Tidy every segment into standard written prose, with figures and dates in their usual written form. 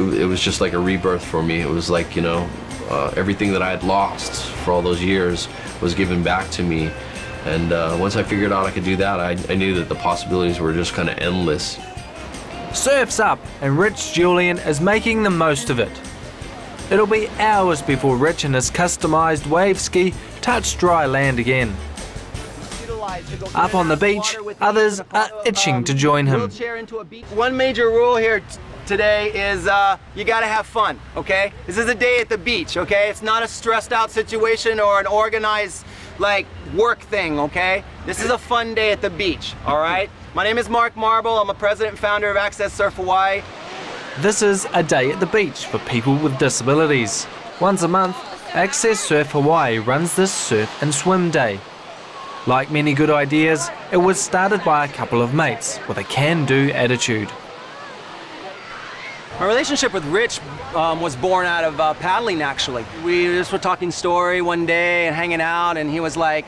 it was just like a rebirth for me. It was like, you know, everything that I had lost for all those years was given back to me. And once I figured out I could do that, I knew that the possibilities were just kind of endless. Surf's up and Rich Julian is making the most of it. It'll be hours before Rich and his customised wave ski touch dry land again. Up on the beach, others are itching to join him. One major rule here today is you gotta have fun, okay? This is a day at the beach, okay? It's not a stressed out situation or an organized like work thing, okay? This is a fun day at the beach, all right? My name is Mark Marble. I'm a president and founder of Access Surf Hawaii. This is a day at the beach for people with disabilities. Once a month, Access Surf Hawaii runs this surf and swim day. Like many good ideas, it was started by a couple of mates with a can-do attitude. My relationship with Rich was born out of paddling, actually. We just were talking story one day and hanging out, and he was like,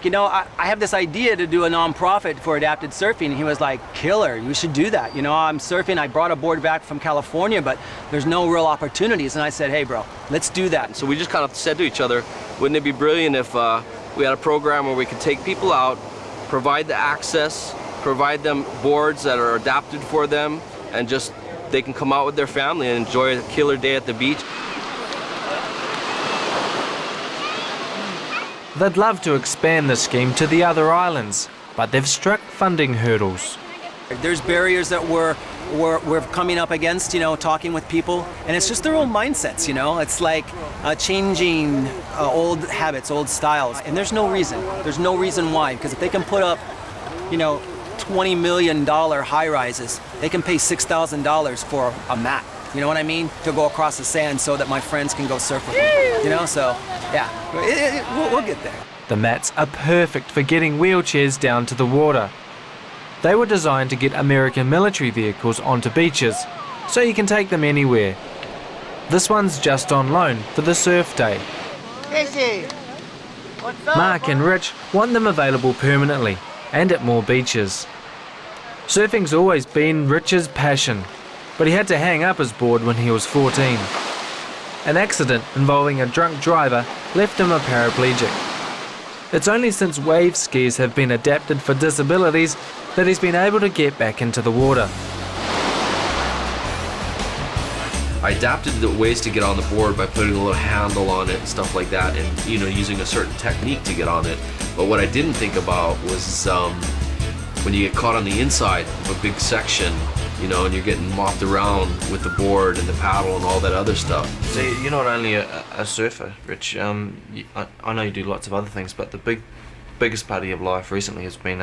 you know, I have this idea to do a non-profit for adapted surfing. And he was like, killer, you should do that. You know, I'm surfing, I brought a board back from California, but there's no real opportunities. And I said, hey bro, let's do that. So we just kind of said to each other, wouldn't it be brilliant if we had a program where we could take people out, provide the access, provide them boards that are adapted for them, and just they can come out with their family and enjoy a killer day at the beach. They'd love to expand the scheme to the other islands, but they've struck funding hurdles. There's barriers that we're coming up against, you know, talking with people, and it's just their own mindsets, you know. It's like changing old habits, old styles, and there's no reason why, because if they can put up, you know, $20 million high-rises, they can pay $6,000 for a mat, you know what I mean, to go across the sand so that my friends can go surf with me, you know, so yeah, we'll get there. The mats are perfect for getting wheelchairs down to the water. They were designed to get American military vehicles onto beaches, so you can take them anywhere. This one's just on loan for the surf day. Casey, what's up? Mark and Rich want them available permanently and at more beaches. Surfing's always been Rich's passion, but he had to hang up his board when he was 14. An accident involving a drunk driver left him a paraplegic. It's only since wave skis have been adapted for disabilities that he's been able to get back into the water. I adapted the ways to get on the board by putting a little handle on it and stuff like that, and you know, using a certain technique to get on it. But what I didn't think about was when you get caught on the inside of a big section, you know, and you're getting mopped around with the board and the paddle and all that other stuff. So you're not only a surfer, Rich. I know you do lots of other things, but the biggest part of your life recently has been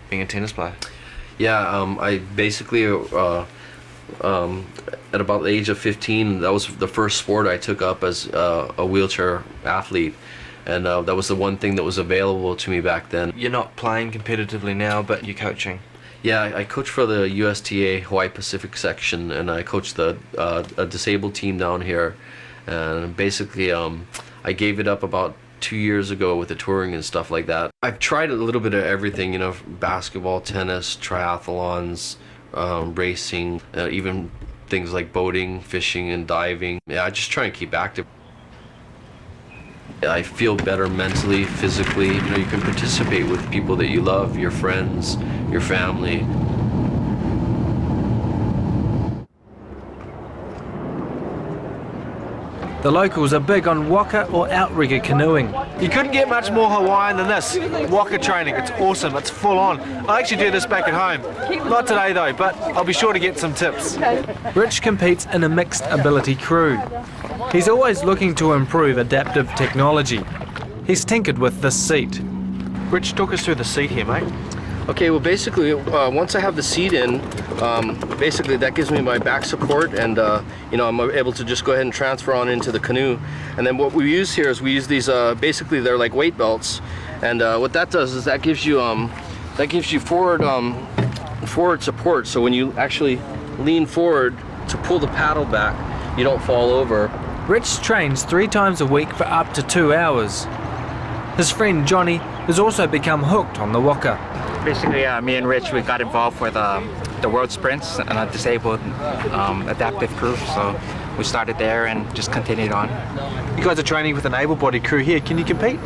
being a tennis player. Yeah, I basically, at about the age of 15, that was the first sport I took up as a wheelchair athlete. And that was the one thing that was available to me back then. You're not playing competitively now, but you're coaching. Yeah, I coach for the USTA Hawaii Pacific section, and I coach a disabled team down here. And basically, I gave it up about 2 years ago with the touring and stuff like that. I've tried a little bit of everything, you know, basketball, tennis, triathlons, racing, even things like boating, fishing, and diving. Yeah, I just try and keep active. I feel better mentally, physically. You know, you can participate with people that you love, your friends, your family. The locals are big on waka or outrigger canoeing. You couldn't get much more Hawaiian than this. Waka training, it's awesome, it's full on. I actually do this back at home. Not today though, but I'll be sure to get some tips. Rich competes in a mixed ability crew. He's always looking to improve adaptive technology. He's tinkered with this seat. Rich, talk us through the seat here, mate. Okay, well basically, once I have the seat in, basically that gives me my back support, and you know, I'm able to just go ahead and transfer on into the canoe. And then what we use here is we use these, basically they're like weight belts, and what that does is that gives you forward support. So when you actually lean forward to pull the paddle back, you don't fall over. Rich trains 3 times a week for up to 2 hours. His friend Johnny has also become hooked on the waka. Basically, me and Rich, we got involved with the World Sprints and a disabled adaptive crew. So we started there and just continued on. You guys are training with an able-bodied crew here. Can you compete?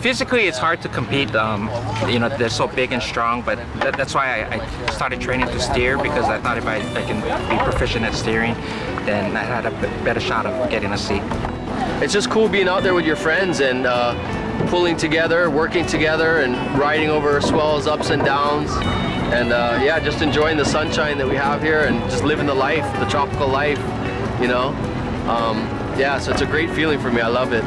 Physically, it's hard to compete. You know, they're so big and strong, but that's why I started training to steer, because I thought if I can be proficient at steering, then I had a better shot of getting a seat. It's just cool being out there with your friends and pulling together, working together, and riding over swells, ups and downs, and yeah, just enjoying the sunshine that we have here and just living the life, the tropical life, you know. Yeah, so it's a great feeling for me. I love it.